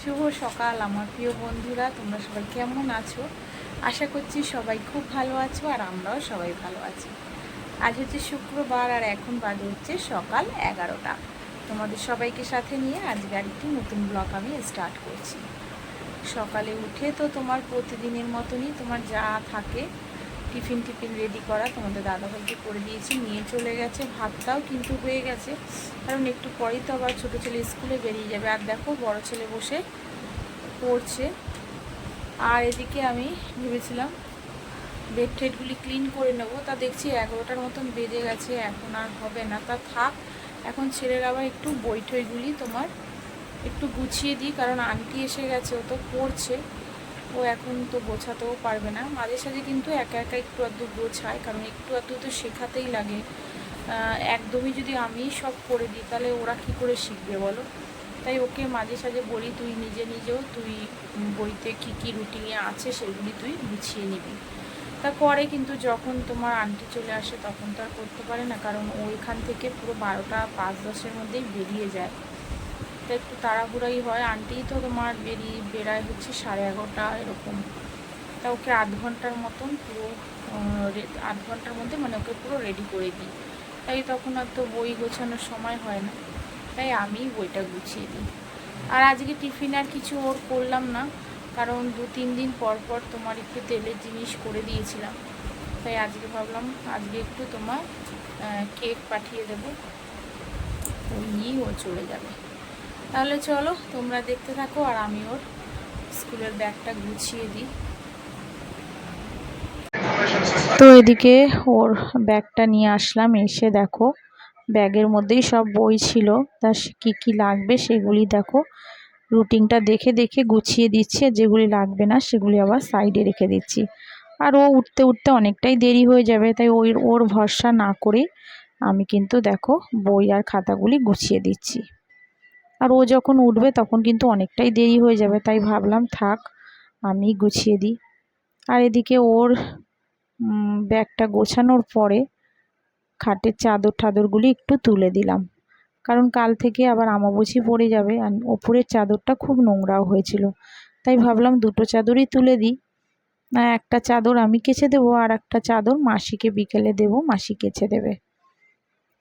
শুভ সকাল আমার প্রিয় বন্ধুরা, তোমরা সবাই কেমন আছো? আশা করছি সবাই খুব ভালো আছো আর আমরাও সবাই ভালো আছি। আজ হচ্ছে শুক্রবার আর এখন বাজে হচ্ছে সকাল 11টা। তোমাদের সবাইকে সাথে নিয়ে আজকে আরেকটি নতুন ব্লগ আমি স্টার্ট করছি। সকালে উঠে তো তোমার প্রতিদিনের মতনই তোমার যা থাকে টিফিন রেডি করা, তোমাদের দাদাভাইকে করে দিয়েছি, নিয়ে চলে গেছে। ভাতটাও কিন্তু হয়ে গেছে, কারণ একটু পরেই তো আবার ছোটো ছেলে স্কুলে বেরিয়ে যাবে। আর দেখো বড় ছেলে বসে পড়ছে। আর এদিকে আমি ভেবেছিলাম বেড টেডগুলি ক্লিন করে নেবো, তা দেখছি 11টার মতন বেজে গেছে, এখন আর হবে না। তা থাক, এখন ছেলের আবার একটু বই টইগুলি তোমার একটু গুছিয়ে দিই, কারণ আন্টি এসে গেছে, ও তো পড়ছে, ও এখন তো গোছাতেও পারবে না। মাঝে সাঝে কিন্তু একা একা একটু আধটু গোছায়, কারণ একটু আধটু তো শেখাতেই লাগে। একদমই যদি আমি সব করে দিই তাহলে ওরা কী করে শিখবে বলো? তাই ওকে মাঝে সাঝে বলি, তুই নিজেও তুই বইতে কী কী রুটিনে আছে সেগুলি তুই গুছিয়ে নিবি। তা করে, কিন্তু যখন তোমার আন্টি চলে আসে তখন তো আর করতে পারে না, কারণ ওইখান থেকে পুরো 12টা 5-10-এর মধ্যেই বেরিয়ে যায়। তা একটু তাড়াহুড়াই হয়। আন্টি তো তোমার বেড়ায় হচ্ছে 11:30 এরকম। তা ওকে আধ ঘন্টার মতন পুরো আধ ঘন্টার মধ্যে মানে ওকে পুরো রেডি করে দিই। তাই তখন আর তো বই গোছানোর সময় হয় না, তাই আমি বইটা গুছিয়ে দিই। আর আজকে টিফিন আর কিছু ওর করলাম না, কারণ 2-3 দিন পর পর তোমার একটু তেলের জিনিস করে দিয়েছিলাম। তাই আজকে ভাবলাম আজকে একটু তোমার কেক পাঠিয়ে দেবো, ওই নিয়েই ও চলে যাবে। তাহলে চলো তোমরা দেখতে থাকো, আর আমি ওর স্কুলের ব্যাগটা গুছিয়ে দিই। তো এদিকে ওর ব্যাগটা নিয়ে আসলাম, এসে দেখো ব্যাগের মধ্যেই সব বই ছিল, তা কী কী লাগবে সেগুলি দেখো রুটিনটা দেখে দেখে গুছিয়ে দিচ্ছে, যেগুলি লাগবে না সেগুলি আবার সাইডে রেখে দিচ্ছি। আর ও উঠতে উঠতে অনেকটাই দেরি হয়ে যাবে, তাই ওর ভরসা না করে আমি কিন্তু দেখো বই আর খাতাগুলি গুছিয়ে দিচ্ছি। আর ও যখন উঠবে তখন কিন্তু অনেকটাই দেরি হয়ে যাবে, তাই ভাবলাম থাক আমি গুছিয়ে দিই। আর এদিকে ওর ব্যাগটা গোছানোর পরে খাটের চাদর টাদরগুলি একটু তুলে দিলাম, কারণ কাল থেকে আবার আমাবুঝি পড়ে যাবে, আর ওপরের চাদরটা খুব নোংরাও হয়েছিল, তাই ভাবলাম দুটো চাদরই তুলে দিই। একটা চাদর আমি কেচে দেবো, আর একটা চাদর মাসিকে বিকেলে দেবো, মাসি কেচে দেবে।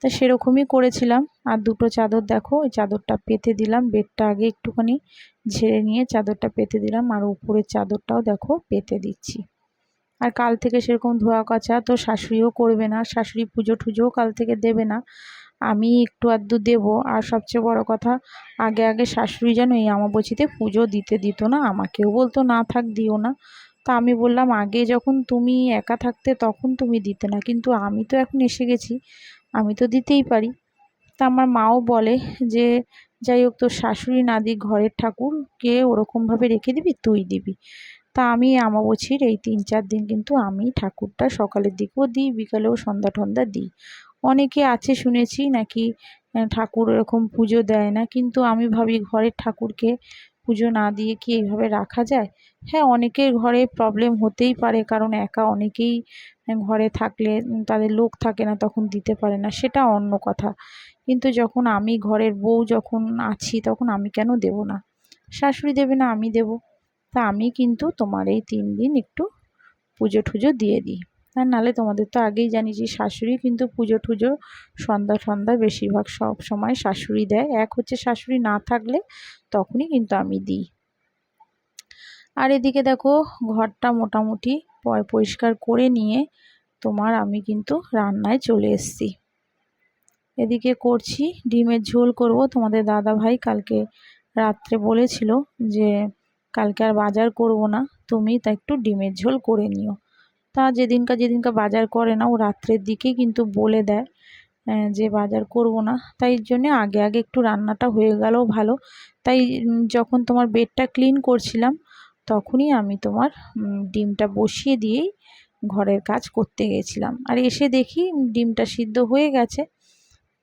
তা সেরকমই করেছিলাম। আর দুটো চাদর দেখো, ওই চাদরটা পেতে দিলাম, বেডটা আগে একটুখানি ঝেড়ে নিয়ে চাদরটা পেতে দিলাম, আর উপরের চাদরটাও দেখো পেতে দিচ্ছি। আর কাল থেকে সেরকম ধোয়া কাচা তো শাশুড়িও করবে না, শাশুড়ি পুজো টুজোও কাল থেকে দেবে না, আমি একটু আধটু দেবো। আর সবচেয়ে বড় কথা, আগে আগে শাশুড়ি যেন এই আমাবস্যাতে পুজো দিতে দিত না, আমাকেও বলতো না থাক দিও না। তা আমি বললাম আগে যখন তুমি একা থাকতে তখন তুমি দিতে না, কিন্তু আমি তো এখন এসে গেছি, আমি তো দিতেই পারি। তা আমার মাও বলে যে যাই হোক, তোর শাশুড়ি না দিক, ঘরের ঠাকুরকে ওরকমভাবে রেখে দিবি, তুই দিবি। তা আমি আমাবস্যার এই 3-4 দিন কিন্তু আমি ঠাকুরটা সকালের দিকেও দিই, বিকালেও সন্ধ্যা টন্ধা দিই। অনেকে আছে শুনেছি নাকি ঠাকুর এরকম পুজো দেয় না, কিন্তু আমি ভাবি ঘরের ঠাকুরকে পুজো না দিয়ে কি এইভাবে রাখা যায়? হ্যাঁ, অনেকের ঘরে প্রবলেম হতেই পারে, কারণ একা অনেকেই ঘরে থাকলে তাদের লোক থাকে না, তখন দিতে পারে না, সেটা অন্য কথা। কিন্তু যখন আমি ঘরের বউ যখন আছি, তখন আমি কেন দেব না? শাশুড়ি দেবে না, আমি দেব। তা আমি কিন্তু তোমার এই 3 দিন একটু পুজো টুজো দিয়ে দিই। আর নাহলে তোমাদের তো আগেই জানি যে শাশুড়ি কিন্তু পুজো টুজো সন্ধ্যা সন্ধ্যা বেশিরভাগ সব সময় শাশুড়ি দেয়। এক হচ্ছে শাশুড়ি না থাকলে তখনই কিন্তু আমি দিই। আর এদিকে দেখো ঘরটা মোটামুটি পরিষ্কার করে নিয়ে তোমার আমি কিন্তু রান্নায় চলে এসেছি। এদিকে করছি ডিমের ঝোল করব। তোমাদের দাদা ভাই কালকে রাত্রে বলেছিল যে কালকে আর বাজার করব না, তুমি তা একটু ডিমের ঝোল করে নিও। তা যেদিনকা বাজার করে না, ও রাত্রের দিকে কিন্তু বলে দেয় যে বাজার করব না, তাই জন্যে আগে আগে একটু রান্নাটা হয়ে গেলেও ভালো। তাই যখন তোমার বেডটা ক্লিন করছিলাম তখনই আমি তোমার ডিমটা বসিয়ে দিয়েই ঘরের কাজ করতে গেছিলাম। আর এসে দেখি ডিমটা সিদ্ধ হয়ে গেছে।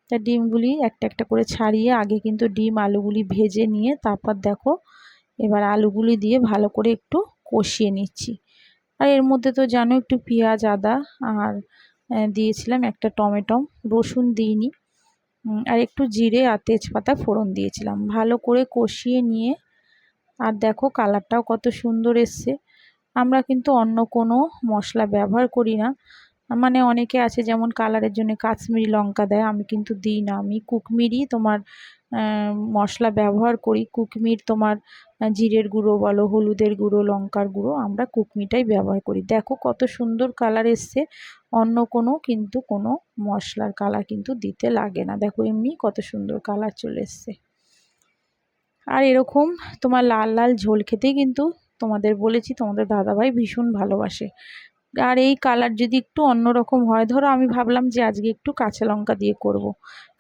তা ডিমগুলি একটা একটা করে ছাড়িয়ে আগে কিন্তু ডিম আলুগুলি ভেজে নিয়ে তারপর দেখো এবার আলুগুলি দিয়ে ভালো করে একটু কষিয়ে নিচ্ছি। আর এর মধ্যে তো জানো একটু পেঁয়াজ আদা আর দিয়েছিলাম একটা টমেটো, রসুন দিইনি, আর একটু জিরে আর তেজপাতা ফোড়ন দিয়েছিলাম। ভালো করে কষিয়ে নিয়ে আর দেখো কালারটাও কত সুন্দর এসছে। আমরা কিন্তু অন্য কোনো মশলা ব্যবহার করি না, মানে অনেকে আছে যেমন কালারের জন্য কাশ্মীরি লঙ্কা দেয়, আমি কিন্তু দিই না। আমি কুকমিরই তোমার মশলা ব্যবহার করি। কুকমির তোমার জিরের গুঁড়ো বলো, হলুদের গুঁড়ো, লঙ্কার গুঁড়ো, আমরা কুকমিটাই ব্যবহার করি। দেখো কত সুন্দর কালার এসছে, অন্য কোনো মশলার কালার কিন্তু দিতে লাগে না। দেখো এমনি কত সুন্দর কালার চলে এসছে। আর এরকম তোমার লাল লাল ঝোল খেতেই কিন্তু তোমাদের বলেছি তোমাদের দাদাভাই ভীষণ ভালোবাসে। আর এই কালার যদি একটু অন্যরকম হয়, ধরো আমি ভাবলাম যে আজকে একটু কাঁচা লঙ্কা দিয়ে করব।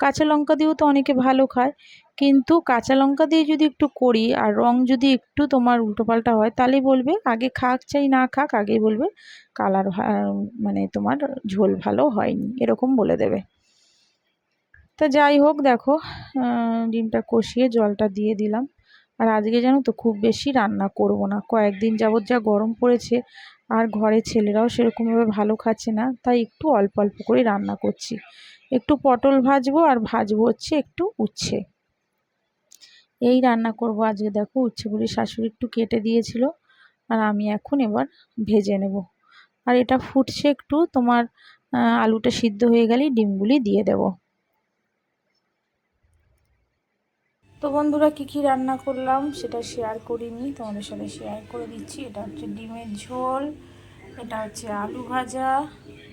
কাঁচা লঙ্কা দিয়েও তো অনেকে ভালো খায়, কিন্তু কাঁচা লঙ্কা দিয়ে যদি একটু করি আর রং যদি একটু তোমার উল্টোপাল্টা হয়, তাহলেই বলবে, আগে খাক চাই না খাক, আগেই বলবে কালার মানে তোমার ঝোল ভালো হয়নি, এরকম বলে দেবে। তা যাই হোক, দেখো ডিমটা কষিয়ে জলটা দিয়ে দিলাম। আর আজকে জানো তো খুব বেশি রান্না করব না, কয়েকদিন যাবৎ যা গরম পড়েছে আর ঘরে ছেলেরাও সেরকমভাবে ভালো খাচ্ছে না, তাই একটু অল্প অল্প করে রান্না করছি। একটু পটল ভাজবো আর ভাজবো হচ্ছে একটু উচ্ছে, এই রান্না করব আজকে। দেখো উচ্ছেগুলি শাশুড়ি একটু কেটে দিয়েছিল, আর আমি এখন এবার ভেজে নেব। আর এটা ফুটছে একটু, তোমার আলুটা সিদ্ধ হয়ে গেলেই ডিমগুলি দিয়ে দেবো। তো বন্ধুরা, কি রান্না করলাম সেটা শেয়ার করিনি, তোমাদের সাথে শেয়ার করে দিচ্ছি। এটা হচ্ছে ডিমের ঝোল, এটা হচ্ছে আলু ভাজা,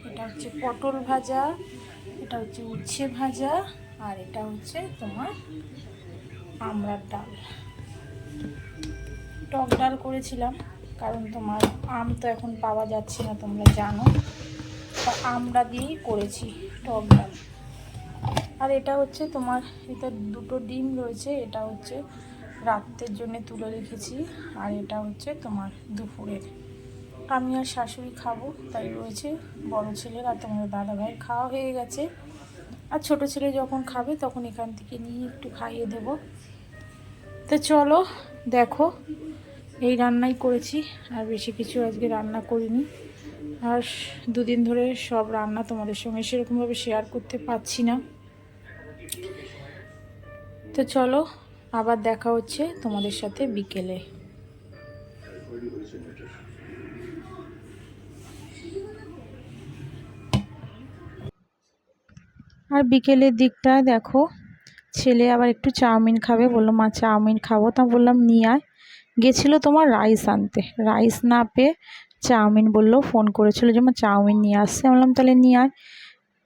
এটা হচ্ছে পটল ভাজা, এটা হচ্ছে উচ্ছে ভাজা, আর এটা হচ্ছে তোমার আমড়ার ডাল। টক ডাল করেছিলাম, কারণ তোমার আম তো এখন পাওয়া যাচ্ছে না তোমরা জানো, তো আমড়া দিয়েই করেছি টক ডাল। আর এটা হচ্ছে তোমার, এটা দুটো ডিম রয়েছে, এটা হচ্ছে রাতের জন্য তুলে রেখেছি, আর এটা হচ্ছে তোমার দুপুরের। আমি আর শাশুড়ি খাবো তাই রয়েছে, বড় ছেলের আর তোমার দাদাভাইয়ের খাওয়া হয়ে গেছে। আর ছোট ছেলে যখন খাবে তখন এখান থেকে নিয়ে একটু খাইয়ে দেব। তো চলো দেখো, এই রান্নাই করেছি, আর বেশি কিছু আজকে রান্না করিনি। আর দুদিন ধরে সব রান্না তোমাদের সঙ্গে সেরকমভাবে শেয়ার করতে পারছি না। তো চলো আবার দেখা হচ্ছে তোমাদের সাথে বিকেলে। আর বিকেলের দিকটা দেখো, ছেলে আবার একটু চাউমিন খাবে, বললো মা চাউমিন খাবো, তা বললাম নিয়ে আয়। গেছিলো তোমার রাইস আনতে, রাইস না পেয়ে চাউমিন বললো, ফোন করেছিল যে মা চাউমিন নিয়ে আসছে, বললাম তাহলে নিয়ে আয়।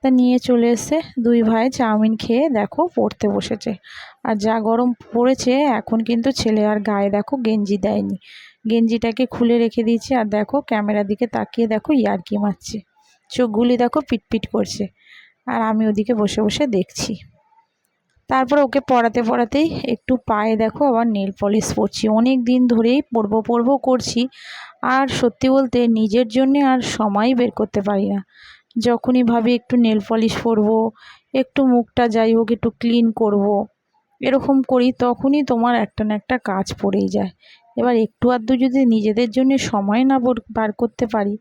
তা নিয়ে চলে এসে দুই ভাই চাউমিন খেয়ে দেখো পড়তে বসেছে। আর যা গরম পড়েছে এখন, কিন্তু ছেলে আর গায়ে দেখো গেঞ্জি দেয়নি, গেঞ্জিটাকে খুলে রেখে দিয়েছে। আর দেখো ক্যামেরার দিকে তাকিয়ে দেখো ইয়ার্কি মারছে, চোখগুলি দেখো পিটপিট করছে, আর আমি ওদিকে বসে বসে দেখছি। তারপর ওকে পড়াতে পড়াতেই একটু পায়ে দেখো আবার নেল পলিশ পরছি, অনেক দিন ধরেই পরবো করছি। আর সত্যি বলতে নিজের জন্যে আর সময় বের করতে পারি না। যখনই ভাবি একটু নেল পলিশ পরবো, একটু মুখটা যাই হোক একটু ক্লিন করব, এরকম করি, তখনই তোমার একটা না একটা কাজ পড়েই যায়। এবার একটু আধটু যদি নিজেদের জন্য সময় না বার করতে পারি,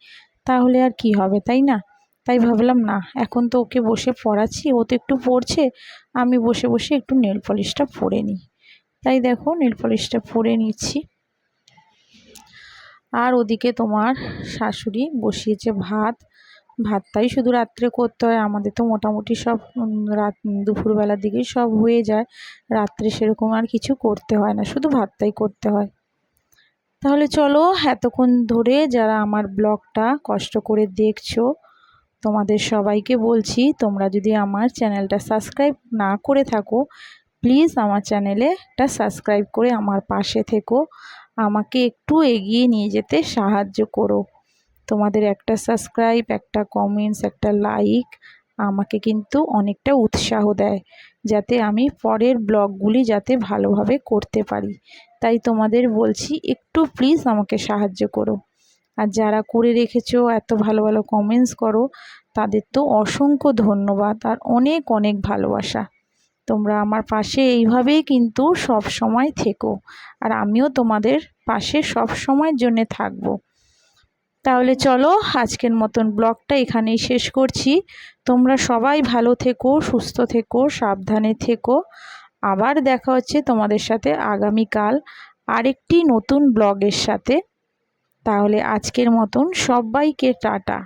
তাহলে আর কি হবে, তাই না? তাই ভাবলাম না, এখন তো ওকে বসে পড়াচ্ছি, ও তো একটু পড়ছে, আমি বসে বসে একটু নেল পলিশটা পরে নিই। তাই দেখো নেল পলিশটা পরে নিচ্ছি। আর ওদিকে তোমার শাশুড়ি বসিয়েছে ভাত, ভাতটাই শুধু রাত্রে করতে হয়, আমাদের তো মোটামুটি সব রাত দুপুরবেলার দিকেই সব হয়ে যায়, রাত্রে সেরকম আর কিছু করতে হয় না, শুধু ভাতটাই করতে হয়। তাহলে চলো, এতক্ষণ ধরে যারা আমার ব্লগটা কষ্ট করে দেখছো, তোমাদের সবাইকে বলছি, তোমরা যদি আমার চ্যানেলটা সাবস্ক্রাইব না করে থাকো, প্লিজ আমার চ্যানেলে একটা সাবস্ক্রাইব করে আমার পাশে থেকো, আমাকে একটু এগিয়ে নিয়ে যেতে সাহায্য করো। তোমাদের একটা সাবস্ক্রাইব, একটা কমেন্টস, একটা লাইক আমাকে কিন্তু অনেকটা উৎসাহ দেয়, যাতে আমি পরের ব্লগগুলি যাতে ভালোভাবে করতে পারি। তাই তোমাদের বলছি একটু প্লিজ আমাকে সাহায্য করো। আর যারা করে রেখেছো, এত ভালো ভালো কমেন্টস করো, তাদের তো অসংখ্য ধন্যবাদ আর অনেক অনেক ভালোবাসা। তোমরা আমার পাশে এইভাবেই কিন্তু সব সময় থেকো, আর আমিও তোমাদের পাশে সব সময়ের জন্য থাকবো। তাহলে চলো, আজকের মতন ব্লগটা এখানেই শেষ করছি। তোমরা সবাই ভালো থেকো, সুস্থ থেকো, সাবধানে থেকো। আবার দেখা হচ্ছে তোমাদের সাথে আগামীকাল আরেকটি নতুন ব্লগের সাথে। তাহলে আজকের মতন সবাইকে টাটা।